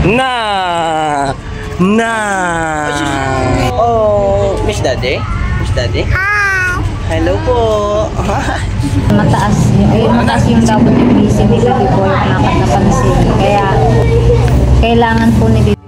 Na. Oh, Miss Daddy? Miss Daddy? Hi! Hello po. mataas yung WBC ni Baby Boy at dapat napansin. Kaya kailangan po ni Baby Boy.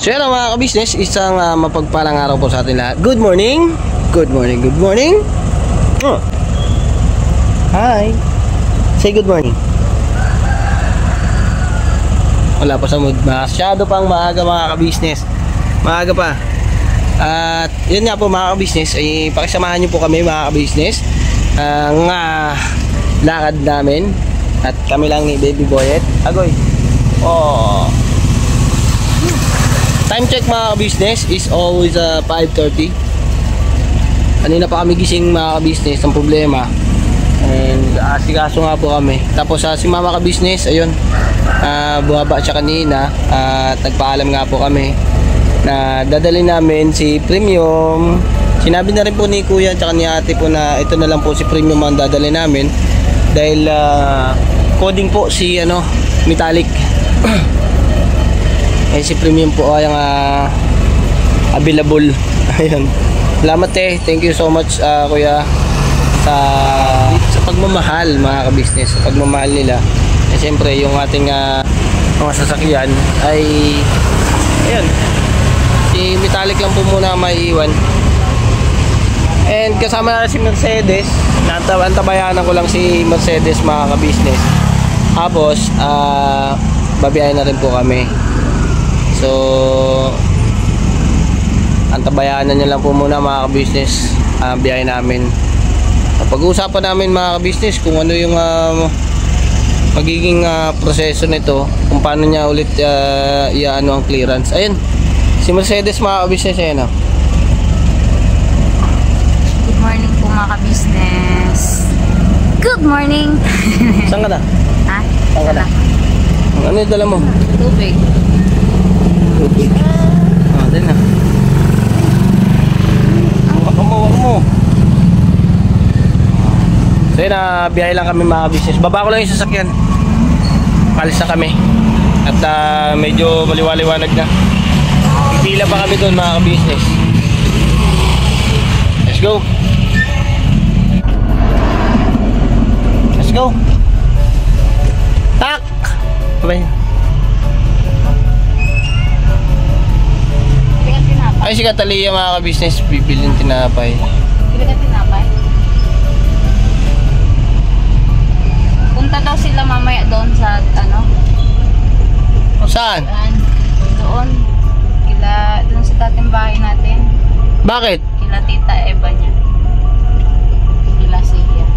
So yan mga ka-business, isang mapagpalang araw po sa atin lahat. Good morning! Good morning, good morning! Hi! Say good morning. Wala pa sa mood. Masyado pang maaga mga ka-business. Maaga pa. At yun nga po mga ka-business, ay pakisamahan nyo po kami mga ka-business ang lakad namin. At kami lang ni Baby Boyet. Agoy! Oh! Time check mga ka-business is always 5:30. Kanina pa kami gising mga ka-business, ang problema. And asikaso nga po kami. Tapos si mama ka-business, ayun, buhaba siya kanina. At nagpaalam nga po kami na dadalhin namin si Premium. Sinabi na rin po ni Kuya at ni Ate po na ito na lang po si Premium ang dadalhin namin. Dahil coding po si Metallic. Eh si Premium po ay available. Ayun. Salamat thank you so much Kuya sa pagmamahal mga ka-business, sa pagmamahal nila. Eh siyempre yung ating mga sasakyan ay ayun, si Metallic lang po muna maiiwan. And kasama na si Mercedes, antabayanan ko lang si Mercedes mga ka-business. Tapos babiyahin na rin po kami. So antabayanan nyo lang po muna mga ka-business biyahe namin. Pag-uusapan namin mga ka-business kung ano yung magiging proseso nito, kung paano niya ulit ang clearance. Ayun, si Mercedes mga ka-business. Ayun, Good morning po mga ka-business. Good morning! Saan ka na? Ha? Saan ka na? Ano yung dala mo? Tubig. Tubig. Din na. Wak mo. So yun biyahe lang kami mga business. Baba ko lang yung sasakyan. Palis na kami. At medyo maliwaliwanag na. Pipila pa kami doon mga business. Let's go. Let's go. Tak! Bye. Ay si Catalia mga ka-business, bibilin tinapay. Bili ka tinapay? Punta daw sila mamaya doon sa Saan? Doon. Doon sa dating bahay natin. Bakit? Kila Tita Eva niya. Kila Sia.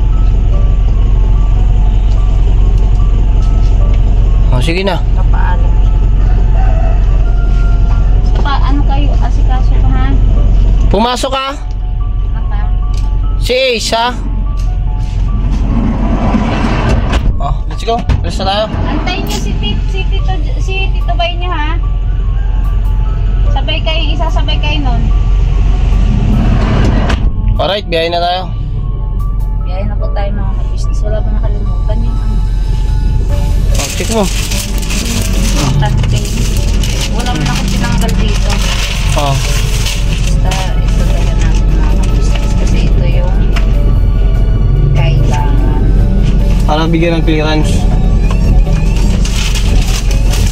Oh, sige na. Kapaalam. Ano kayo? Asikaso ka ha? Pumasok ka? Naka? Si Ace ha? Oh, let's go. Let's na tayo. Antayin niyo si Tito Bay niya ha? Isasabay kayo nun. Alright, biyahe na tayo. Biyahe na po tayo mga ka-business. Wala ba nakalimutan yung Oh, check mo. Wala mo na akong tinanggal dito. Oh. Basta ito talaga natin mga ka-business. Kasi ito yung kailangan. Para bigyan ng clearance.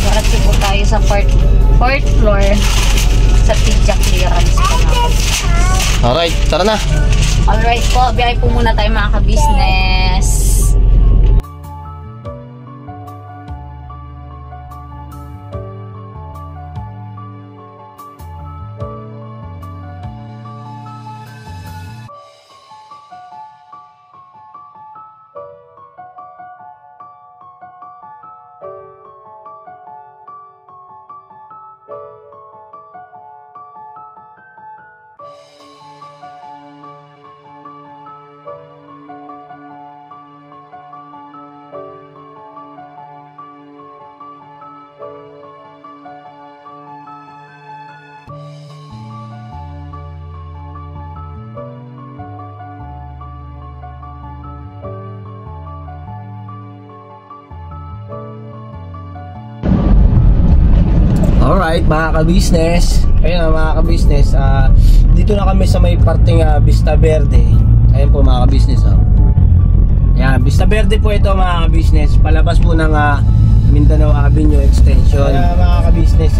Paratsi po tayo sa fourth floor. sa TIDJA clearance po mga kabisnes. Alright, tara na. Alright po, biyay po muna tayo mga kabisnes. Alright mga ka-business, ayun mga ka-business, dito na kami sa may parting Vista Verde. Ayun po mga ka-business, yan, Vista Verde po ito mga ka-business, palabas po ng Mindanao Avenue Extension. Kaya mga ka-business,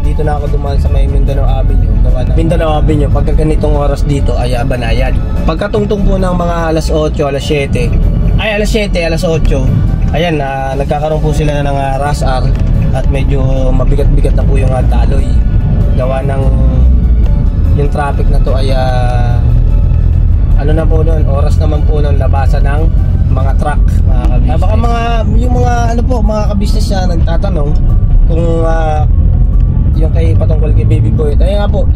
dito na ako dumaan sa may Mindanao Avenue. Mindanao Avenue, pagka ganitong oras dito ay Banayad. Pagkatungtong po ng mga alas 8, alas 7, alas 8, ayan, nagkakaroon po sila ng rush hour. At medyo mabigat-bigat na po yung daloy. Gawa ng yung traffic na to ay ano na po nun, oras naman po ng labasan ng mga truck, mga ka-business. Baka yung mga ano po, mga ka-business na nagtatanong kung yung kay patungkol kay Baby Boyet. Ayun nga po,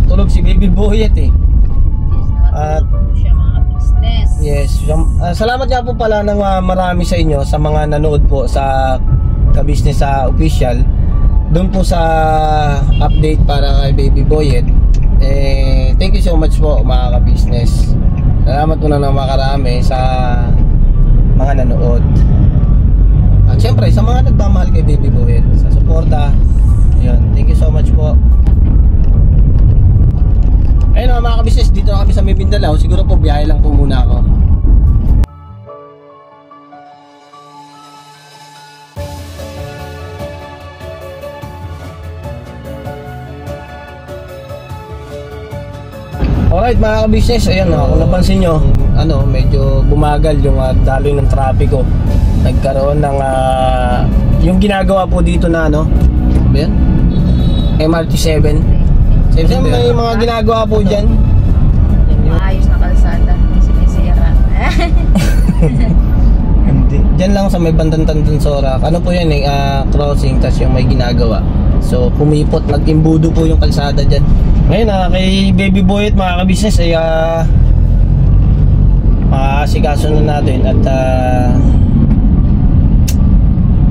tulog si Baby Boyet At siya mga kabisnes. yes, salamat nga po pala ng marami sa inyo sa mga nanood po sa ka-business sa official doon po sa update para kay Baby Boyet. Thank you so much po mga ka-business. Salamat po na makarami sa mga nanood. At syempre sa mga nagmamahal kay Baby Boyet, sa suporta. Ayun, thank you so much po. Ayun mga ka-business, dito na kami sa Mindanao. Siguro po biyahe lang po muna ako. Alright mga ka-business, ayan kung napansin nyo, medyo bumagal yung daloy ng trapiko. Nagkaroon ng yung ginagawa po dito na yan? MRT7. Siyempre may mga ginagawa po dyan. Maayos na kalsada, sinisira. Dyan lang sa may bandang Tandansora. Ano po yan crossing, tas yung may ginagawa. So pumipot, nag-imbudo po yung kalsada dyan. Ngayon kay Baby Boyet mga ka-business ay maasikaso na natin at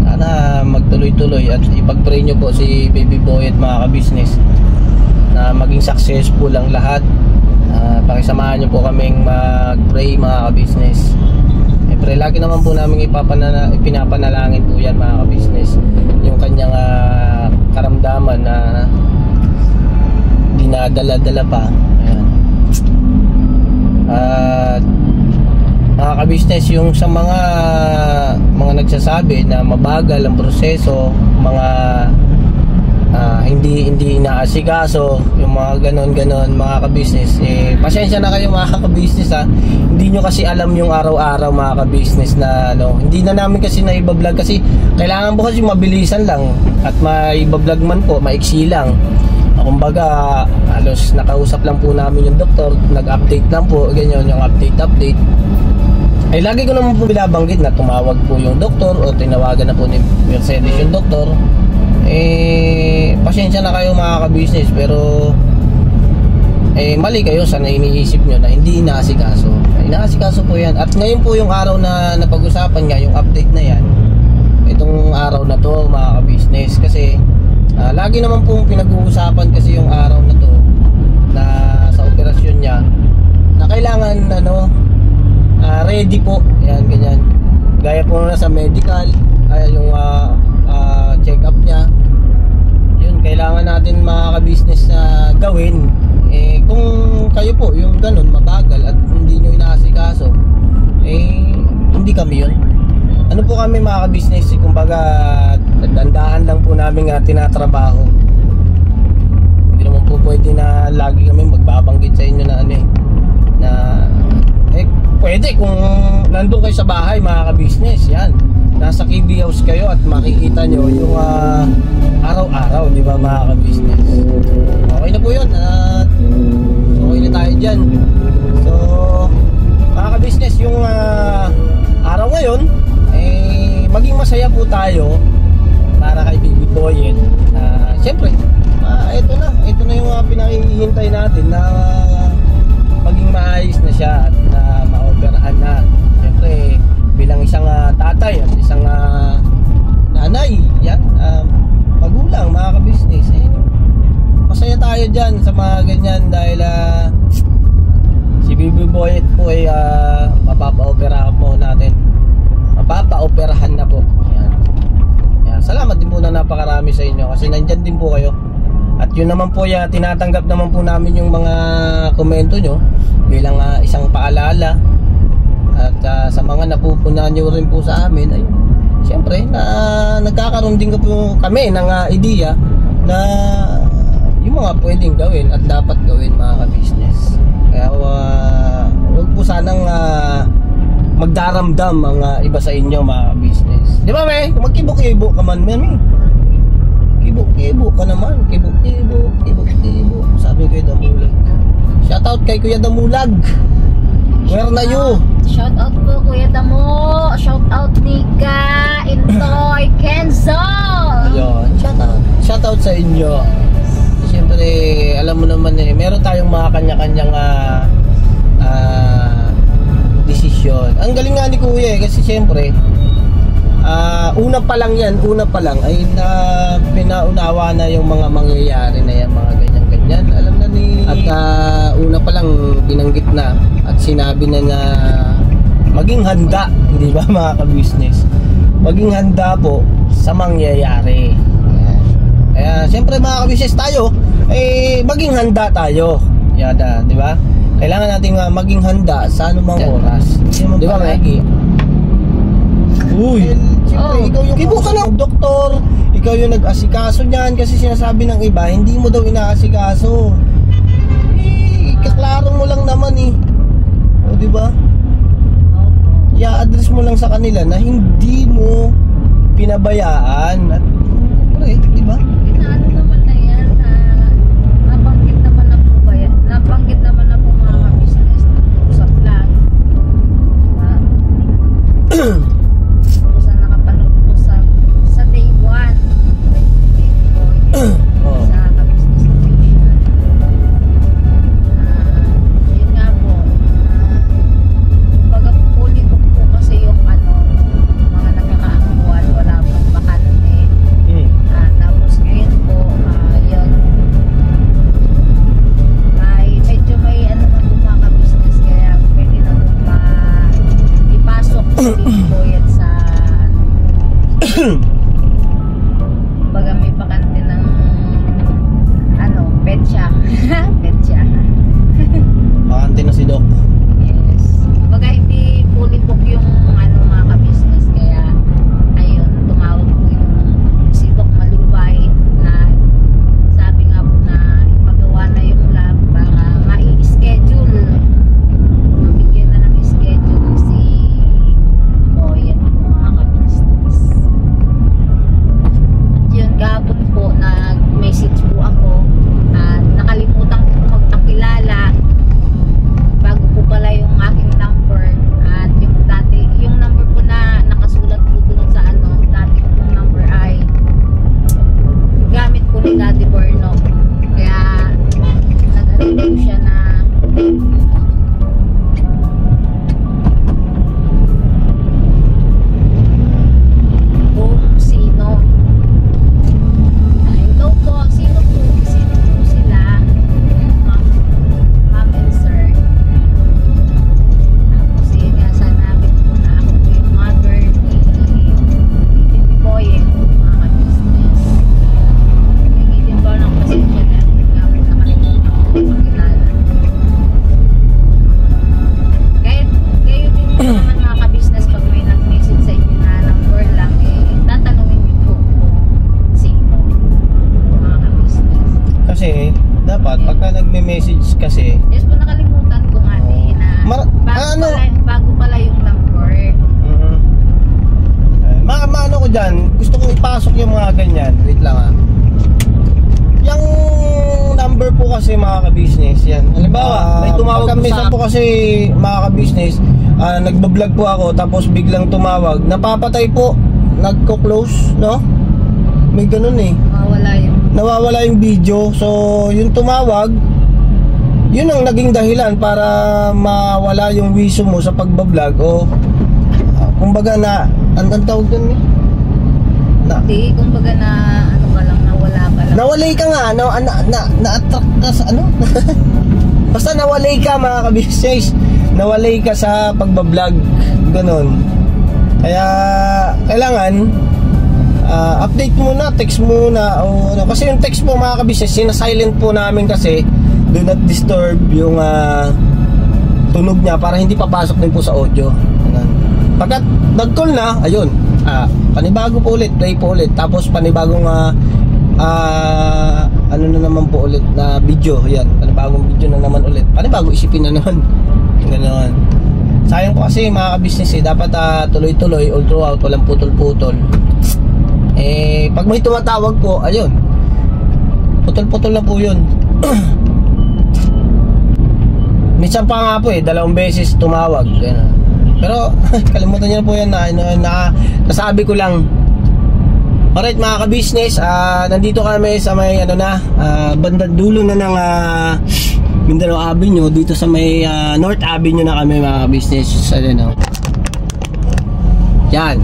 sana magtuloy-tuloy at ipag-pray nyo po si Baby Boyet mga ka-business na maging successful ang lahat. Pakisamahan nyo po kaming mag-pray mga ka-business. Siyempre lagi naman po namin ipinapanalangin po yan mga ka-business yung kanyang karamdaman na dinadala-dala pa. Ayan. At mga ka-business, yung sa mga nagsasabi na mabagal ang proseso, mga hindi inaasikaso, yung mga ganon mga ka-business, pasensya na kayo mga ka-business hindi nyo kasi alam yung araw-araw mga ka-business na hindi na namin kasi naibablog kasi kailangan po kasi mabilisan lang at maibablog man po, maiksi lang. Kumbaga halos nakausap lang po namin yung doktor, nag-update lang po, ganyan yung update. Ay lagi ko naman po binabanggit na tumawag po yung doktor o tinawagan na po ni Mercedes yung doktor. Pasensya na kayo mga ka-business, pero mali kayo sa iniisip nyo na hindi inaasikaso. Inaasikaso po yan. At ngayon po yung araw na napag-usapan nga, yung update na yan, itong araw na to mga ka-business, kasi lagi naman pong pinag-uusapan kasi yung araw na to na sa operasyon niya na kailangan ready po, yan ganyan, gaya po na sa medical, yung check up niya, yun kailangan natin mga ka-business na gawin. Kung kayo po yung ganun mabagal at hindi nyo inaasikaso, hindi kami yun. Ano po kami mga ka-business, kumbaga dandahan lang po namin tinatrabaho. Hindi naman pwede na lagi kami magbabanggit sa inyo na ano eh, na pwede kung nandun kayo sa bahay mga ka-business, yan, nasa KB House kayo at makikita nyo yung araw-araw, di ba mga ka-business. Okay na po yun at okay na tayo dyan. So mga ka-business, yung araw ngayon maging masaya po tayo para kay Baby Boyet. Siyempre ito na yung pinakihintay natin na maging maayos na siya at na ma-operahan na. Siyempre bilang isang tatay at isang nanay, yan, magulang, mga ka-business, masaya tayo dyan sa mga ganyan dahil si Baby Boyet po ay mapapaoperahan po natin. Mapapaoperahan na po. Yan. Yan. Salamat din po na napakarami sa inyo kasi nandyan din po kayo. At yun naman po, tinatanggap naman po namin yung mga komento nyo bilang isang paalala. At sa mga napupunan nyo rin po sa amin, ay siyempre nagkakaroon din po kami ng ideya na yung mga pwedeng gawin at dapat gawin, mga ka-business. Kaya huwag po sanang magdaramdam ang iba sa inyo, mga ka-business. Di ba, may? Magkibo-kibo ka man, mami. Kibo-kibo ka naman. Kibo-kibo. Sabi ko yung Damulag. Shoutout kay Kuya Damulag. Where na you? Shoutout po Kuya Damo. Shoutout Nika, Intoy, Kenzo. Ayun, shoutout sa inyo. Siyempre, alam mo naman meron tayong mga kanya-kanyang desisyon. Ang galing nga ni Kuya kasi siyempre una pa lang ay pinaunawa na yung mga mangyayari na yan, mga ganyan-ganyan. Alam na ni at una pa lang binanggit na at sinabi na maging handa, di ba mga ka-business? Maging handa po sa mangyayari. Kaya siyempre mga ka-business tayo, maging handa tayo. Yada, di ba? Kailangan nating maging handa sa anumang oras. Di ba, Maggie? Uy, siyempre, ikaw yung kibo ka ng doktor. Ikaw yung nag-asikaso niyan kasi sinasabi ng iba, hindi mo daw inaasikaso. Kaklaro mo lang naman o, di ba? I-address mo lang sa kanila na hindi mo pinabayaan at di ba? Ano naman na yan, nabanggit naman na po ba yan? Nabanggit naman na po mga ka-business na usap lang. Sa nakapanood po sa day 1 sa ka-business station. Yun nga po, baga fully book po kasi yung mga nagkakaakuan, wala pong bakante. Tapos ngayon po, yun, medyo may ano na po mga ka-business, kaya pwede na po ipasok si Baby Boyet sa baga may bakante ng petsa. Petsa. Bakante na si Doc. Yes. Baga hindi fully book yung mga ka-business, kaya ayun, tumawag po yung si Doc Malubay na sabi nga po na ipagawa na yung lab para mai-schedule, mabigyan na ng schedule si Boyet mga ka-business. At yun, gabot po nag-message po ako at nakalimutan ko magpakilala bago po pala yung aking number at yung number po na nakasulat po dun sa dati ko pong number ay gamit po ni Daddy Borno, kaya nag-ano po siya na kung sino. Hello po, sino po sila, ma'am and sir. Tapos yun nga, sanabit po na ako po yung mother ni Baby Boyet, mga ka-business. Nagiging ba ng pasensya na gamit na kalimutan ko magkilala. Kayo din po naman mga ka-business, pag may nag-message sa inyo na number lang, tatanungin niyo po kung sino, mga ka-business. Kasi Dapat, pagka nagme-message kasi, Yes po, nakalimutan ko nga na bago pala yung number. Maano ko dyan, gusto kong ipasok yung mga ganyan. Wait lang ha. Yung number po kasi mga ka-business, yan. Halimbawa, may tumawag po kasi mga ka-business, nagbablog po ako, tapos biglang tumawag, napapatay po, nagko-close, no? May ganun eh. Nawawala yung video. So, yung tumawag, yun ang naging dahilan para mawala yung wiso mo sa pagbablog o kumbaga na, ang tawag dun eh? Hindi, kumbaga na ano ka lang, nawala ka lang. Nawalay ka nga, na-attract ka sa ano? Basta nawalay ka mga ka-business. Nawalay ka sa pagbablog. Ganon. Kaya, kailangan, update muna, text muna. O, ano, kasi yung text mo mga ka-business, sinasilent po namin kasi, do not disturb yung tunog niya para hindi papasok din po sa audio. Ganon. Pagkat nag-call na, ayun, panibago po ulit, play po ulit, tapos panibagong ano na naman po ulit na video, yan, panibagong video na naman ulit, panibagong isipin na naman. Ganoon. Sayang po kasi mga ka-business dapat tuloy-tuloy all throughout, walang putol-putol. Pag may tumatawag po, ayun, putol-putol na po yun. Minsan pa nga po 2 beses tumawag, gano'n. Pero kalimutan niyo na po yan na nasabi ko lang. Alright mga ka-business, nandito kami sa may bandang dulo na ng Mindanao Avenue, dito sa may North Avenue na kami mga ka-business. Yan.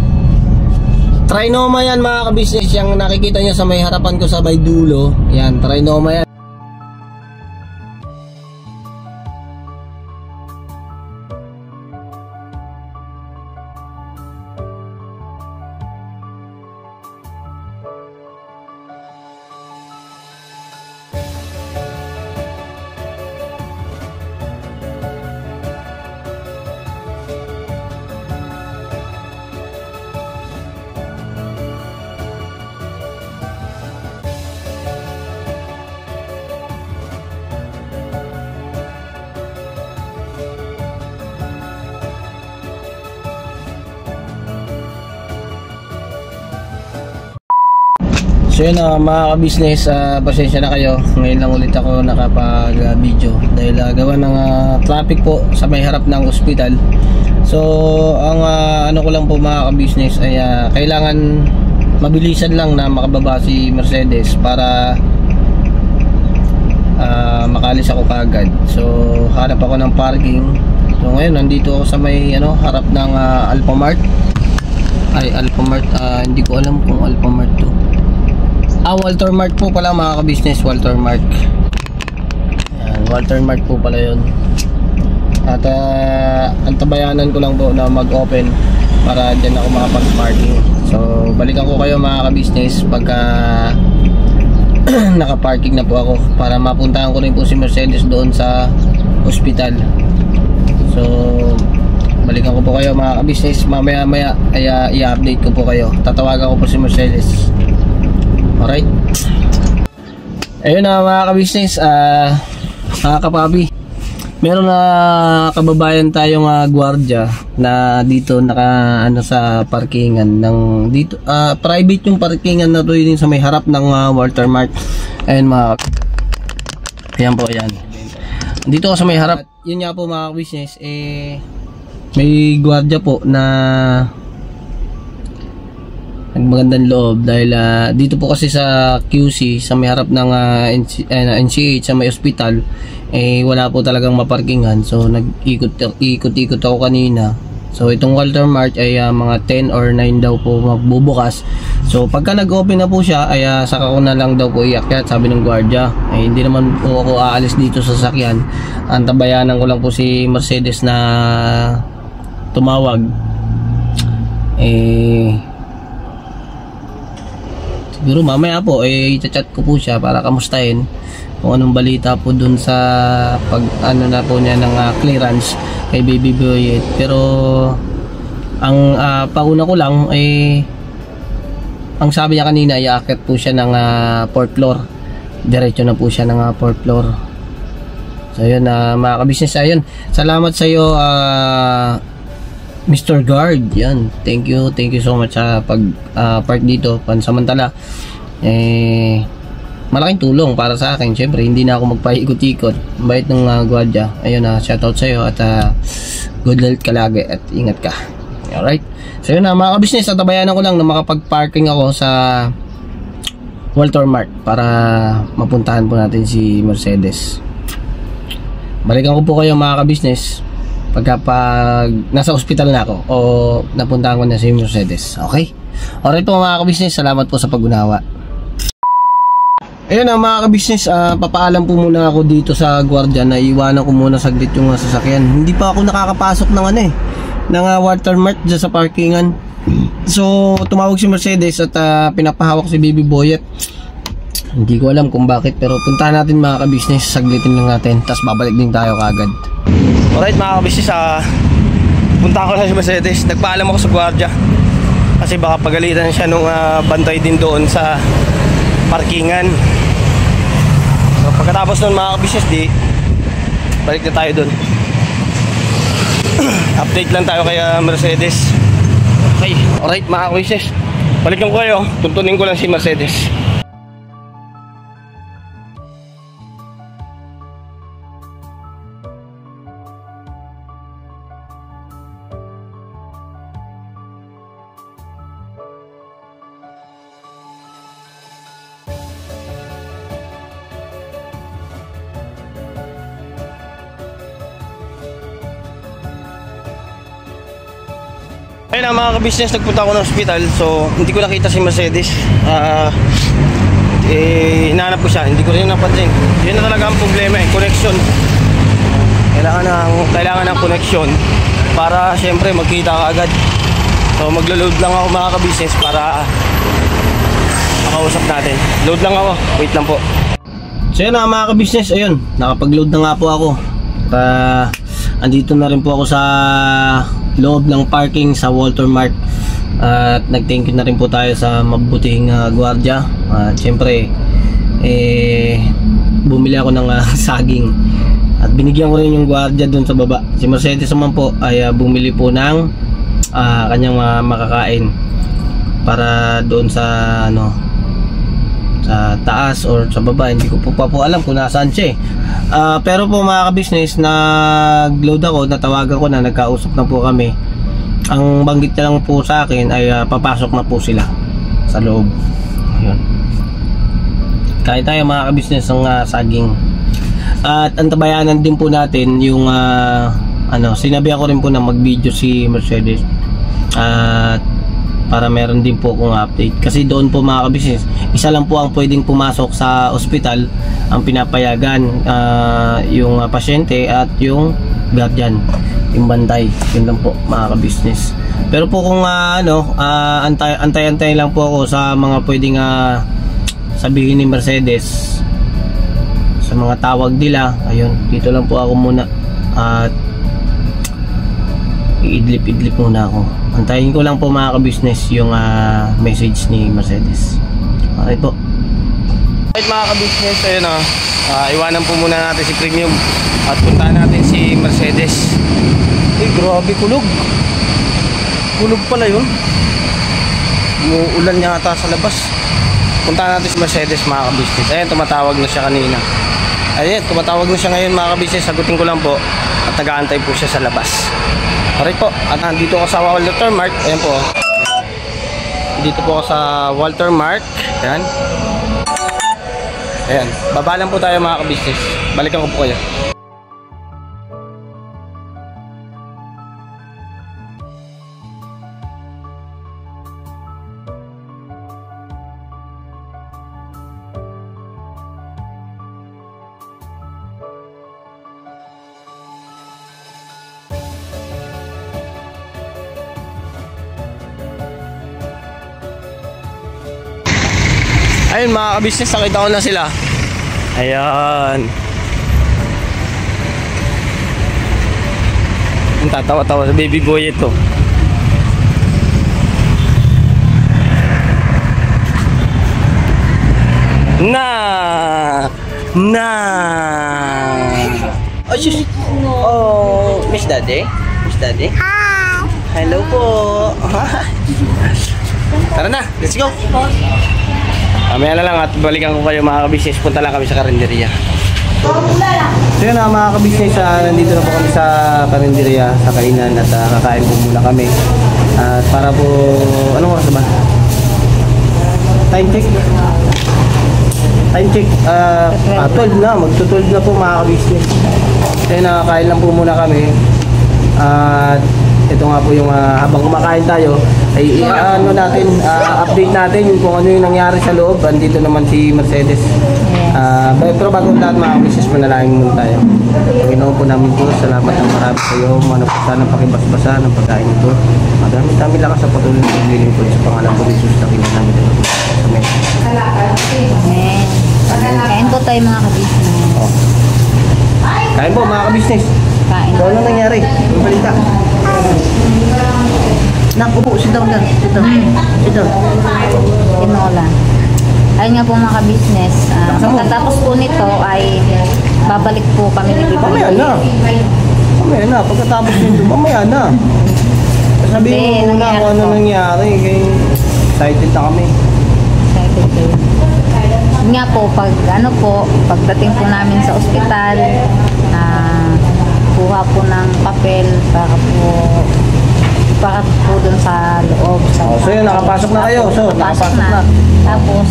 Trinoma yan mga ka-business, yung nakikita niyo sa may harapan ko sa may dulo. Yan, Trinoma yan. So yun mga ka-business, pasensya na kayo. Ngayon lang ulit ako nakapag-video dahil gawa ng traffic po sa may harap ng ospital. So ang ano ko lang po mga ka-business ay kailangan mabilisan lang na makababa si Mercedes para makalis ako kagad. So hanap ako ng parking. So ngayon nandito ako sa may harap ng Alphamart. Alphamart, hindi ko alam kung Alphamart to. Walter Mart po pala mga ka-business, Walter Mart. Ayan, Walter Mart po pala yun. At antabayanan ko lang po na mag-open para dyan ako makapag-parking. So balikan ko kayo mga ka-business pagka nakaparking na po ako para mapuntahan ko rin po si Mercedes doon sa hospital. So balikan ko po kayo mga ka-business mamaya ay i-update ko po kayo. Tatawagan ko po si Mercedes. Alright. Ayun na mga ka-business, mga kapabi, meron na kababayan tayong gwardiya na dito naka sa parkingan ng dito, private yung parkingan na to din sa may harap ng Walter Mart. Ayun mga, ayan po, ayan dito sa may harap. Yun nga po mga ka-business, may gwardiya po na magandang loob dahil dito po kasi sa QC sa may harap ng NCH sa may hospital wala po talagang maparkingan. So nag-ikot-ikot ako kanina. So itong Walter Mart ay mga 10 or 9 daw po magbubukas. So pagka nag-open na po siya ay saka ko na lang daw po iakyat, sabi ng gwardiya. Hindi naman po ako aalis dito sa sakyan. Antabayanan ko lang po si Mercedes na tumawag. Siguro mamaya po i-chat ko po siya para kamustahin kung anong balita po dun sa pag na po niya ng clearance kay Baby Boyet. Pero ang pauna ko lang ang sabi niya kanina, iaakit po siya ng 4th floor diretso na po siya ng 4th floor. So ayun, mga ka-business, ayun, salamat sa iyo, Mr. Guard. Yan, thank you so much sa pag park dito pansamantala. Malaking tulong para sa akin. Syempre hindi na ako magpaikot-ikot, bait ng gwardiya. Ayun, shoutout sa iyo at good health ka lagi at ingat ka. Alright, so yun na mga ka-business, natabayanan ko lang na makapag-parking ako sa Walter Mart para mapuntahan po natin si Mercedes. Balikan ko po kayo mga ka-business pag nasa ospital na ako o napuntahan ko na si Mercedes. Okay? Alright po mga ka-business, salamat po sa pag-unawa. Ayun mga ka-business, papaalam po muna ako dito sa gwardiya na iwanan ko muna saglit yung sasakyan. Hindi pa ako nakakapasok ng ng Walter Mart dyan sa parkingan. So tumawag si Mercedes at pinapahawak si Baby Boyet. Hindi ko alam kung bakit, pero puntahan natin mga ka-business, saglitin lang natin, tapos babalik din tayo kagad. Alright mga ka-business, puntahan ko na si Mercedes. Nagpaalam ako sa gwardiya kasi baka pagalitan siya nung bantay din doon sa parkingan. So pagkatapos nun mga ka-business, balik na tayo doon. Update lang tayo kay Mercedes. Okay, alright mga ka-business, balikan ko kayo, tuntunin ko lang si Mercedes. Ayun mga ka-business, nagpunta ako ng hospital. So hindi ko nakita si Mercedes. Hinahanap ko siya, hindi ko rin napansin. Yun na talaga ang problema, connection. Kailangan ng connection para syempre magkita ka agad. So maglo-load lang ako mga ka-business para makausap natin. Load lang ako, wait lang po. So yun mga ka-business, ayun, nakapag-load na nga po ako. Andito na rin po ako sa loob ng parking sa Walter Mart. At nag-thank you na rin po tayo sa mabuting gwardiya. Siyempre bumili ako ng saging at binigyan ko rin yung gwardiya dun sa baba. Si Mercedes naman po ay bumili po ng kanyang makakain para doon sa sa taas or sa baba. Hindi ko pa po alam kung nasaan siya pero po mga ka-business, nag-load ako, natawagan ko na, nagkausap na po kami. Ang banggit na lang po sa akin ay papasok na po sila sa loob. Ayun, kain tayo mga ka-business ng saging. At antabayanan din po natin yung sinabihan ko rin po na mag-video si Mercedes at para meron din po akong update. Kasi doon po mga ka-business, isa lang po ang pwedeng pumasok sa ospital, ang pinapayagan, yung pasyente at yung guardian, yung bantay. Yun lang po mga ka-business. Pero po kung antay-antay lang po ako sa mga pwedeng sabihin ni Mercedes, sa mga tawag nila. Ayun, dito lang po ako muna at iidlip-idlip muna ako. Antayin ko lang po mga ka-business yung message ni Mercedes. Okay po. Alright mga ka-business, ayun iwanan po muna natin si Premium at puntahan natin si Mercedes. Grabe, kulog pala yun. Umuulan niya ata sa labas. Puntahan natin si Mercedes mga ka-business. Ayun, tumatawag na siya kanina. Ayun, tumatawag na siya ngayon mga ka-business. Sagutin ko lang po at nag-aantay po siya sa labas. Alright po, at nandito ako sa Walter Mart. Ayan po, dito po ako sa Walter Mart. Ayan, baba lang po tayo mga ka-business. Balikan ko po kayo. Ayun mga ka-business, nakita ko na sila. Ayan, ang tatawa-tawa sa Baby Boy ito. Na na. Oh, sus. Oh, Miss Daddy? Miss Daddy? Hi. Hello po. Tara na, let's go. Mamaya na lang at balikan ko kayo mga kabisnes. Punta lang kami sa karinderya. So yun na mga kabisnes, nandito na po kami sa karinderya, sa kainan at kakain po muna kami. At para po, anong oras ba? Time check. Time check. 12 na, magto-12 na po mga kabisnes. So yun, nakakain lang po muna kami. At ito nga po yung habang kumakain tayo ay update natin kung ano yung nangyari sa loob. Andito naman si Mercedes. Pero bago lahat mga kabisnes, manalangin muna tayo. Panginoon po namin po, salamat ng marami sa iyo. Manap po sana pakibasbasa ng pagkain ito. Magamit lakas sa patuloy ng paglilingkod sa pangalan po ni Jesus na kinanamit ito. Amen. Amen. Kain po tayo mga kabisnes. Oh. Kain po mga kabisnes. Kain. So, ano nangyari? Yung balita. Nakupo, sit down lang. Sit down. Sit down. Tinola. Ayun nga po mga kabisnes. Pagkatapos po nito ay babalik po kami ni Bibi. Mamaya na. Mamaya na. Pagkatapos nito, mamaya na. Sabihin mo muna kung ano nangyari. Kaya excited na kami. Excited kayo. Yun nga po, pagdating po namin sa ospital, kuha po ng papel para po dun sa loob. So yun, nakapasok na kayo. So, nakapasok na. Tapos,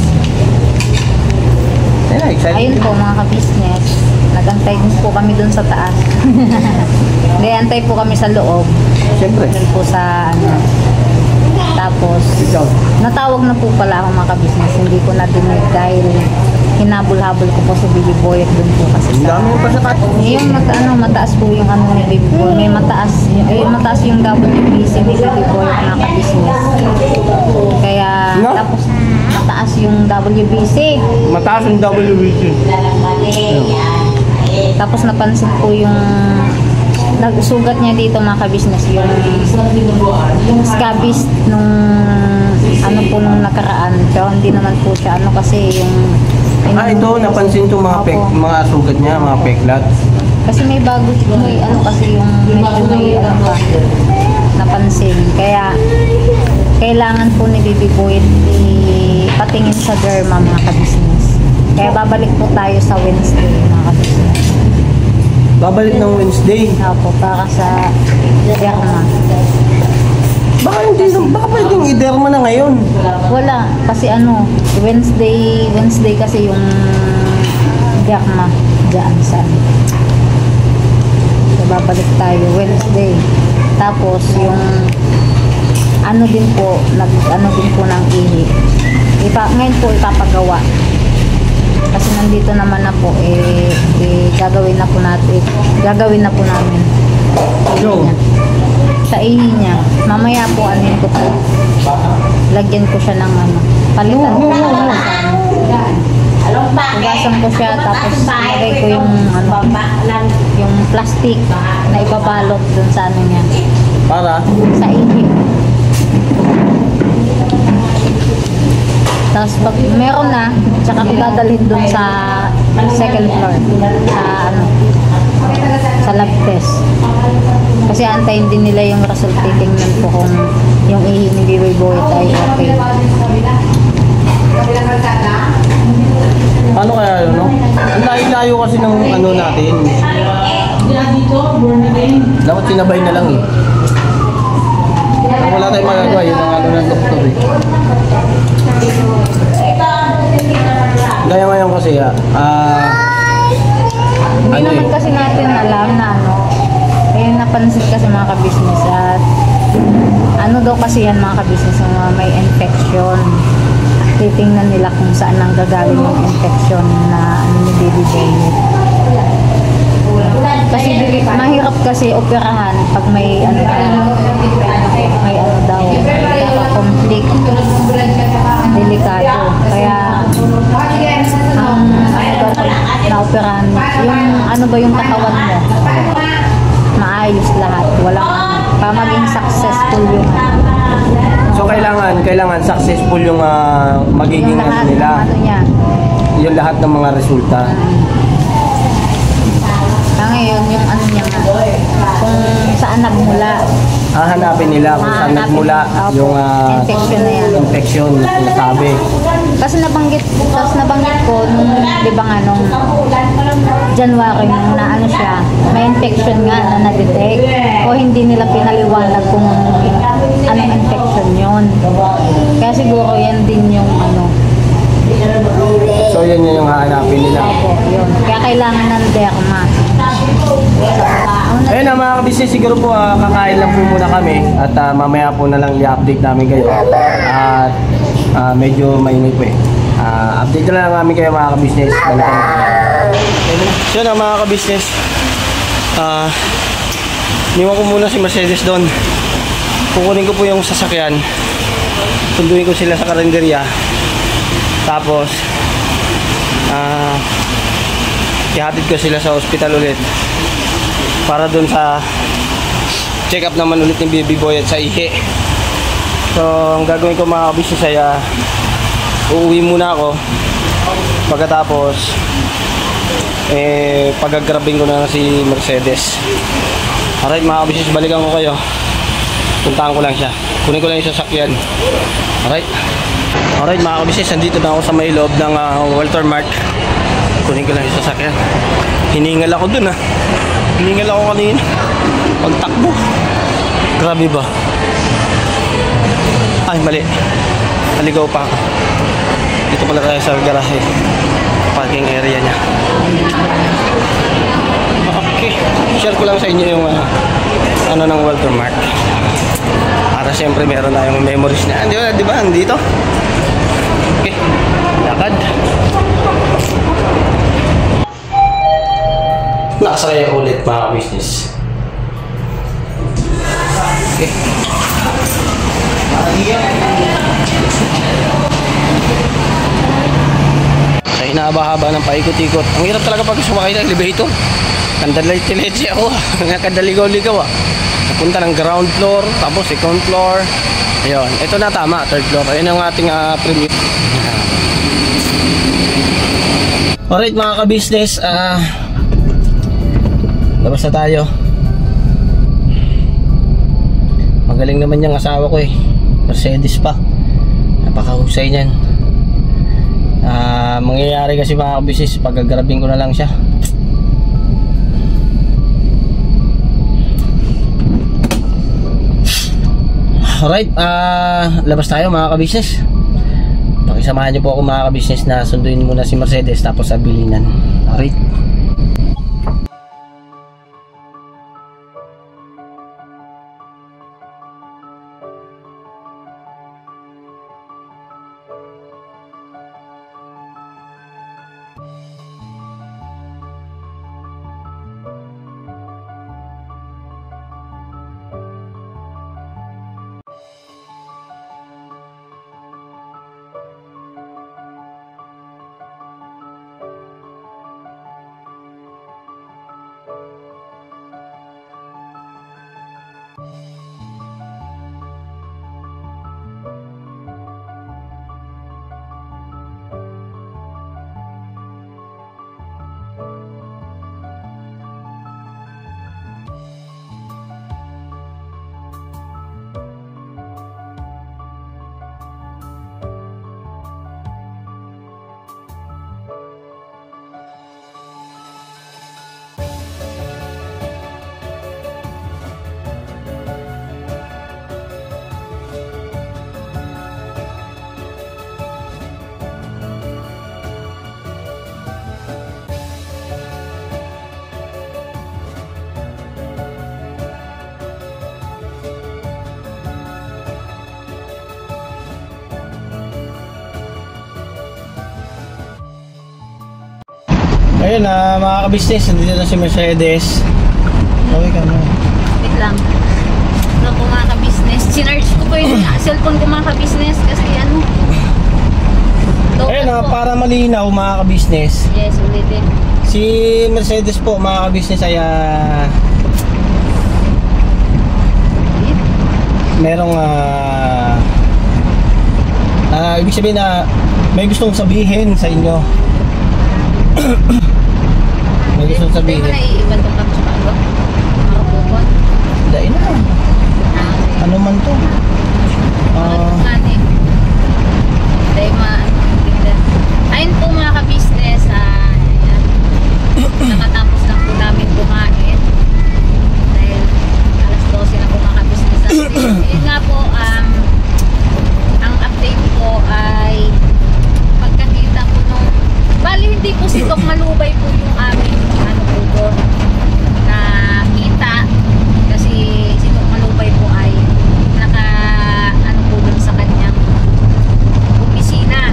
ayun po mga ka-business, nag-antay din po kami dun sa taas. Hindi, antay po kami sa loob. Siyempre. Dun po sa tapos, natawag na po pala ako mga ka-business. Hindi ko na dinig dahil hinabol-habol ko po si Baby Boy at dun po kasi sa... Yung mataas po yung ni Baby Boy. May mataas yung WBC ni Baby Boy at mga ka-business. Kaya, tapos mataas yung WBC. Mataas yung WBC. Tapos napansin po yung nagsugat niya dito mga ka-business yung scabies nung nung nakaraan, pero hindi naman po siya kasi yung ito napansin itong mga sugat niya, mga peklat kasi may bago kasi yung medyo may napansin, kaya kailangan po ni Baby Boy ipatingin sa derma mga ka-business, kaya babalik po tayo sa Wednesday mga ka-business. Babalik ng Wednesday? Opo, para sa derma. Baka pwedeng i-derma na ngayon? Wala, kasi Wednesday kasi yung derma dyan sa so, babalik tayo Wednesday. Tapos yung din po ng ihi. Ngayon po ipapagawa. Kasi nandito naman na po gagawin na po namin sa ihi niya. Mamaya po ko po, lagyan ko siya ng palitan ko hugasan ko siya, tapos lagay ko yung yung plastic na ipabalot dun sa niya para sa ihi. Tapos pag meron na, tsaka ko dadalhin dun sa second floor sa lab test. Kasi antayin din nila yung result, titingnan po kung yung ihi ni Baby Boy ay okay. Paano kaya yun, no? Ang layo-layo kasi ng natin. Dapat sinabay na lang wala tayong magagawa, yun ang ng doktor Gaya ngayon kasi hindi naman kasi natin alam na napansin kasi mga ka-business at daw kasi yan mga ka-business yung may infection. Titingnan nila kung saan ang gagaling yung infection na ni Baby Boy. Kasi mahirap kasi operahan pag may daw conflict, delikado. Kaya ang na-operahan yung katawan mo maayos lahat, walang para maging successful yung so kailangan successful yung magiging lahat, nila yung lahat ng mga resulta. Ngayon, yung ano niya nga, kung saan nagmula. Hahanapin nila kung saan nagmula Opo, yung infection na yan. infection na sinasabi. Kasi nabanggit ko, nung, di ba nga, nung January, nung na ano siya, may infection nga na na-detect. O hindi nila pinaliwanag kung anong infection yun. Kaya siguro yan din yung ano. So yun yung hahanapin nila. Opo, yun. Kaya kailangan ng derma. Ayun na mga kabisnes, siguro po kakain lang po muna kami at mamaya po na lang i-update namin kayo. At medyo mainit po eh. Update na lang namin kayo mga kabisnes. So na mga kabisnes, niwan ko muna si Mercedes doon. Kukunin ko po yung sasakyan. Sunduin ko sila sa karinderya. Tapos ihatid ko sila sa ospital ulit para dun sa check up naman ulit ng baby boy at sa ihe. So ang gagawin ko mga kabisnes ay uuwi muna ako. Pagkatapos pagagrabing ko na si Mercedes. Alright mga kabisnes, balikan ko kayo. Puntahan ko lang siya, kunin ko lang yung sasakyan. Alright mga kabisnes, nandito na ako sa may loob ng Walter Mart. Kunin ko lang yung sasakyan. Hiningal ako dun Hiningal ako kanina pagtakbo. Grabe ba? Ay mali, naligaw pa ako. Dito pala tayo sa garahe, parking area nya. Okay, share ko lang sa inyo yung ano ng Walter Mart para siyempre meron tayong memories na di ba? Andito. Okay, lakad. Nakasakay ulit mga business. Okay. Ay nahaba-haba ng paikot-ikot. Ang hirap talaga pag sumakay ng elevator. Kandalay-tiletsi ako. Nakadaligaw-ligaw Napunta ng ground floor, tapos second floor. Ayun, ito na tama, third floor. Ayun ang ating premium. Alright mga ka-business, labas na tayo. Magaling naman yung asawa ko Mercedes pa. Napakahusay niyan. Mangyayari kasi mga ka-business, pagagrabing ko na lang siya. Alright, labas tayo mga ka-business. Pakisamahan niyo po ako mga ka-business na sunduin muna si Mercedes tapos sa bilinan. Alright. Ayun mga ka-business, nandito na si Mercedes. Okay ka na. Wait lang. Ano po mga ka-business? Sinarge ko po yung cellphone ko mga ka-business kasi ano. Ayun para malinaw mga ka-business. Yes, ulitin. Si Mercedes po mga ka-business ay merong ibig sabihin na may gustong sabihin sa inyo. May gusto Hindi mo sabihin. naiiwan tong kami sa bago? Makapupot? Dahil na. Ano man to? Ayun po mga ka-business, ayan. Nakatapos lang po namin kumain dahil alas 12 na po mga ka-business. Yun nga po, ang update ko ay pagkakita ko nung bali hindi po si Doc Malubay po yung aming ano po doon na kita kasi si Doc Malubay po ay naka ano po doon sa kanyang opisina.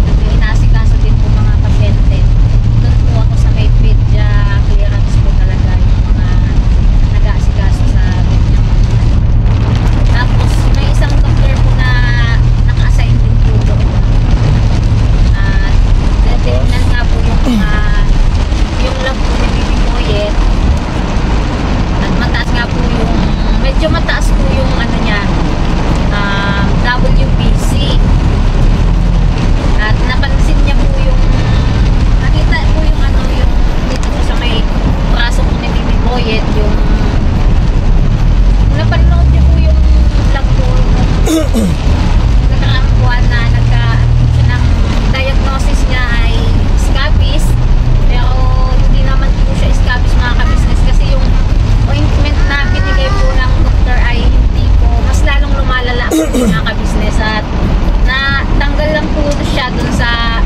Kasi inasikaso din po mga pasyente. Doon po ako sa may pedya clearance po talaga yung mga nag-aasikaso sa kanyang. Tapos may isang doctor po na naka-assign din po doon. At tinignan nga po yung lab po ni Bibi Boyet. At mataas nga po yung medyo mataas po yung ano niya WBC. At napansin niya po yung nakita po yung ano yung dito po sa may braso po ni Bibi Boyet yung napanood niya po yung vlog po nakaraang buwan na ng diagnosis niya ay scabies, pero hindi naman po siya scabies mga ka-business kasi yung ointment na binigay po ng doktor ay hindi po, mas lalong lumalala po mga ka-business at natanggal lang po siya dun sa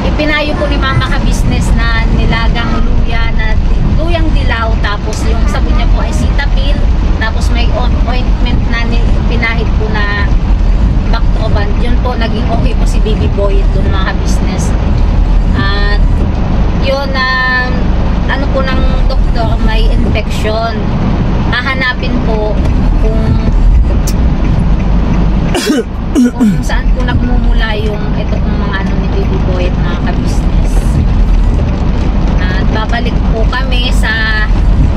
ipinayo po ni mama ka-business na nilagang luya na luyang dilaw, tapos yung sabon niya po ay Cetaphil, tapos may ointment na pinahid po na Bactroban. Yun po, naging okay po si Baby Boy doon mga business. At yun ano po ng doktor, may infection. Hahanapin po kung saan po nagmumula yung ito pong mga ano ni Baby Boy at mga ka-business. At babalik po kami sa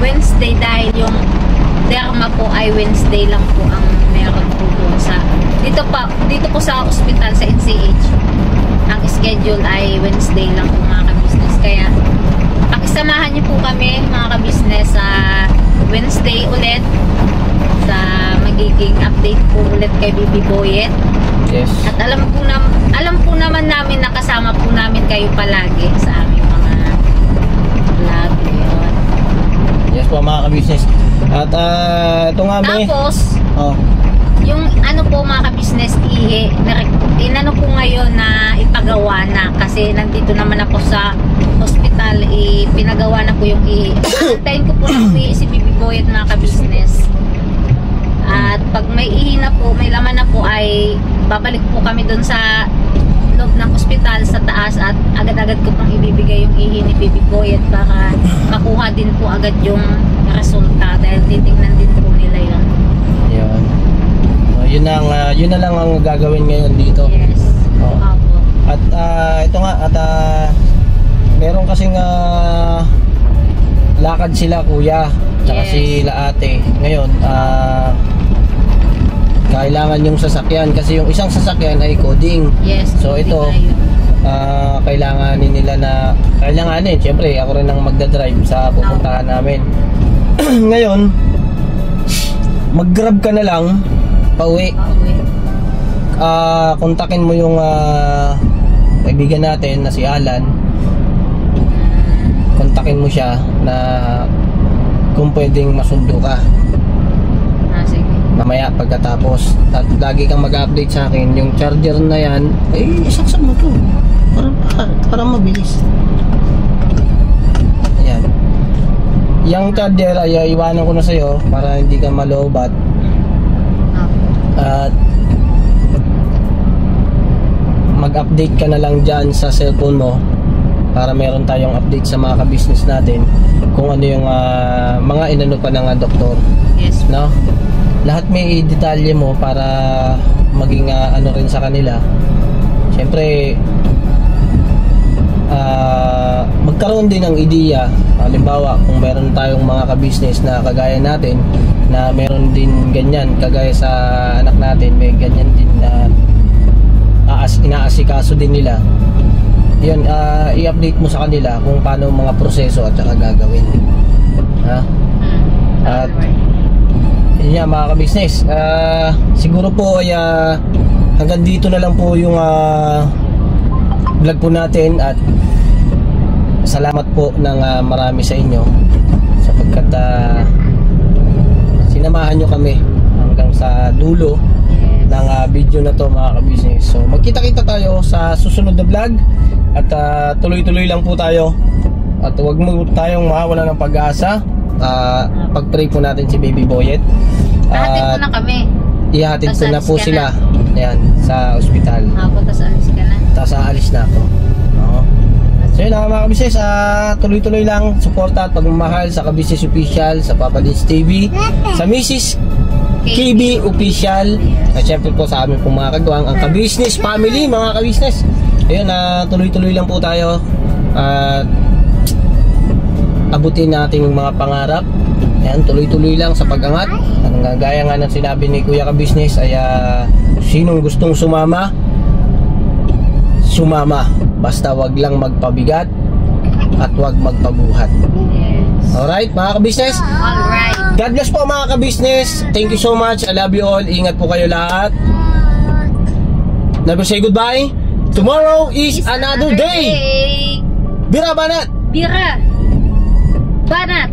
Wednesday dahil yung derma po ay Wednesday lang po ang meron po doon sa dito po sa ospital sa NCH. Ang schedule ay Wednesday lang po mga ka-business, kaya pakisamahan niyo po kami mga ka-business sa Wednesday ulit sa magiging update po ulit kay Bibi Boyet. Yes. At alam po naman namin na kasama po namin kayo palagi sa aming mga vlog. Yun. Yes po mga ka-business. At ito nga may Tapos yung ano po mga ka-business, inano po ngayon na ipagawa na kasi nandito naman ako sa hospital, pinagawa na po yung antayin ko po na uwi si Bibi Boy at mga ka-business. At pag may ihi na po, may laman na po, ay babalik po kami doon sa loob ng ospital sa taas at agad-agad ko pang ibibigay yung ihi ni Bibi Boy at para makuha din po agad yung resulta dahil titignan din po nila yun. Yun. Yun na lang ang gagawin ngayon dito. Yes. Oo. Opo. At ito nga meron kasing lakad sila kuya tsaka Yes. sila ate. Ngayon kailangan yung sasakyan kasi yung isang sasakyan ay coding. Yes. So ito kailanganin nila na kailanganin, syempre ako rin ang magdadrive sa pupuntahan namin. Ngayon mag-grab ka na lang pauwi. Kontakin mo yung kaibigan natin na si Alan. Kontakin mo siya na kung pwedeng masundo ka Sige. mamaya pagkatapos, at lagi kang mag-update sa akin. Yung charger na yan isaksak mo to para mabilis. Ayan, yung charger ay iwanan ko na sa'yo para hindi ka malobat. At mag-update ka na lang dyan sa cellphone mo para meron tayong update sa mga ka-business natin kung ano yung mga inano pa ng doktor. Yes. No? Lahat may detalye mo para maging ano rin sa kanila. Siyempre magkaroon din ng ideya. Halimbawa, kung meron tayong mga ka-business na kagaya natin na meron din ganyan, kagaya sa anak natin, may ganyan din na inaasikaso din nila. yun, i-update mo sa kanila kung paano mga proseso at saka gagawin. Ha? At yun nga mga ka-business, siguro po ay hanggang dito na lang po yung vlog po natin, at salamat po ng marami sa inyo sapagkat sinamahan nyo kami hanggang sa dulo ng video na to mga ka-business. So magkita-kita tayo sa susunod na vlog, at tuloy-tuloy lang po tayo, at huwag mo tayong mawala ng pag-asa. Pag-pray po natin si Baby Boyet. Nahatid ko na kami. Ihatid ko na po Alis ka sila. Ayan, sa ospital. Tapos alis ka na. Tapos aalis na ako. No? So yun mga ka-business, tuloy-tuloy lang suporta at pagmamahal sa ka-business official, sa Papa Dins TV, sa Mrs. KB Official, at syempre po sa amin pong mga kagawang ang ka-business family mga ka-business. Ayun, tuloy-tuloy lang po tayo at abutin natin yung mga pangarap. Ayan, tuloy-tuloy lang sa pag-angat. Gaya nga ng sinabi ni Kuya ka-business ay sinong gustong sumama, sumama. Basta wag lang magpabigat at wag magpabuhat. Yes. Alright mga ka-business? Alright. God bless po mga ka-business. Thank you so much. I love you all. Ingat po kayo lahat. Never say goodbye. Tomorrow is another day. Bira banat. Bira. Banat.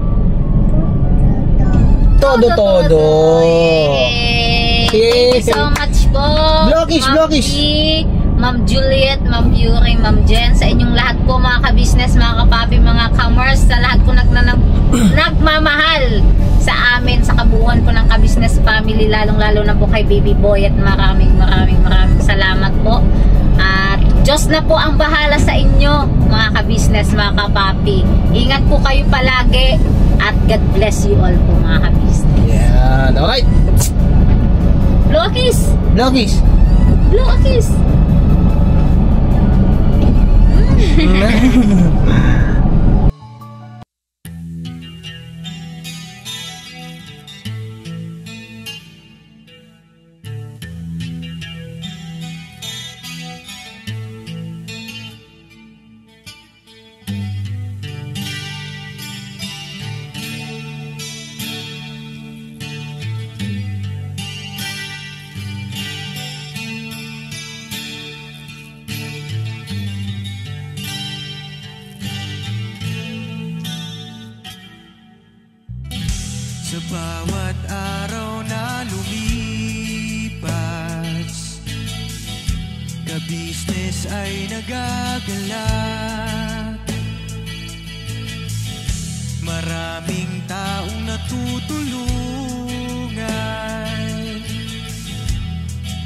Todo. Yay. Thank you so much po. Blockish. Ma'am Juliet, Ma'am Yuri, Ma'am Jen, sa inyong lahat po mga ka-business, mga kapapi, mga commerce, sa lahat po nagmamahal sa amin, sa kabuuan po ng ka-business family, lalong-lalo na po kay Baby Boy, at maraming salamat po. At Diyos na po ang bahala sa inyo mga ka-business, mga kapapi. Ingat po kayo palagi at God bless you all po mga ka-business. Yan. Alright. Blow a kiss. Sa bawat araw na lumipas, ka-business ay nagagalak. Maraming taong natutulungan,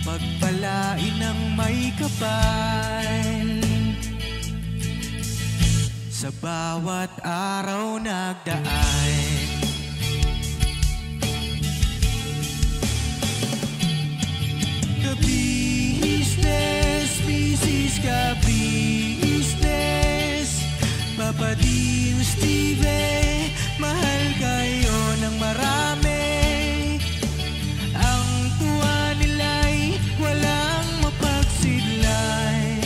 pagpalain ng may kapal. Sa bawat araw nagdaan, ka-business, Papa Dins TV, mahal kayo ng marami. Ang tuwa nila'y walang mapagsidlan.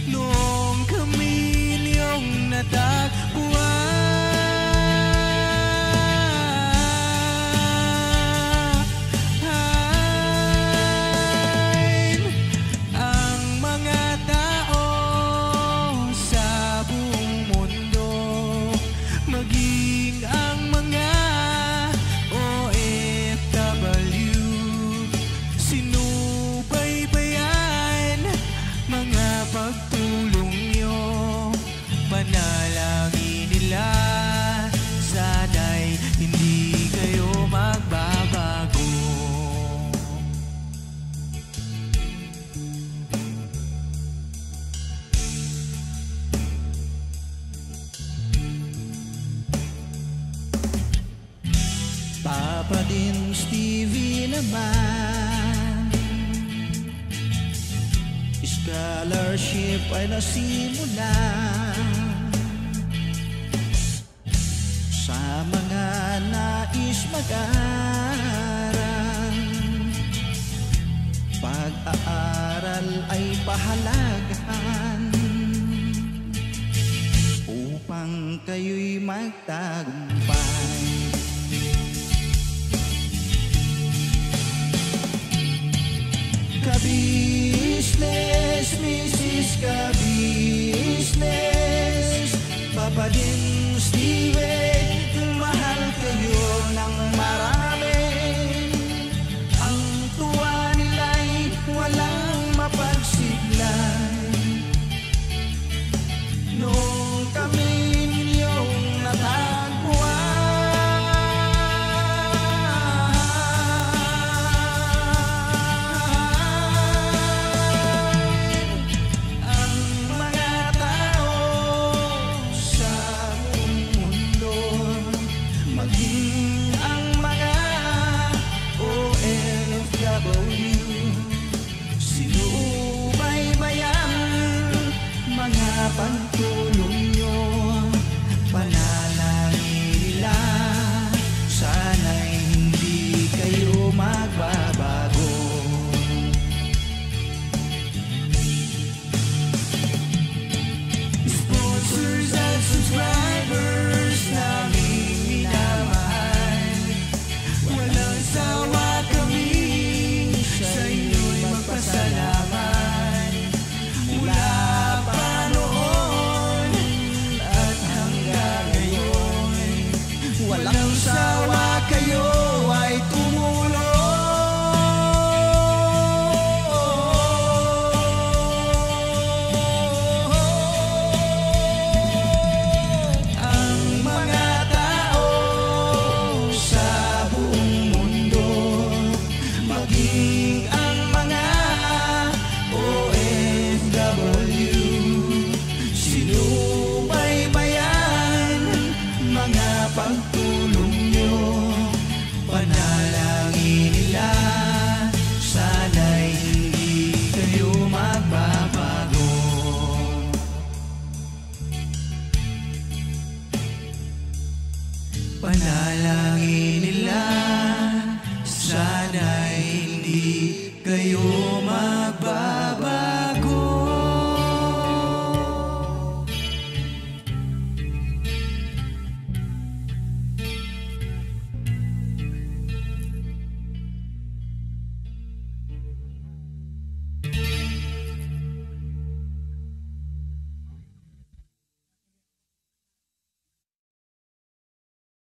Noong kami niyong natagpuan, Papa Dins TV naman, scholarship ay nasimula sa mga nais mag-aral. Pag-aaral ay pahalaga, upang kayo'y magtagumpay. Ka-business, Mrs. Ka-business, Papa din Steven, mahal kayo ng marami. Ang tuwa nila'y walang mapagsiglay. Noong kami ninyong natagpuan, ang mga tao sa buong mundo, maging ang mga OFW, sinubaybayan mga pagtulong nyo, panalangin nila, sana'y hindi kayo magbabago. Sponsors at subscribers naming minamahal, walang sawa kami sa inyo'y magpasalamat. Mula pa noon at hanggang ngayon, walang sawa kayo ay tumulong. Ang mga tao sa buong mundo, maging ang mga OFW, sinubaybayan mga pagtulong nyo, panalangin nila, sana'y hindi kayo magbabago. Panalangin nila, sana'y hindi kayo magbabago.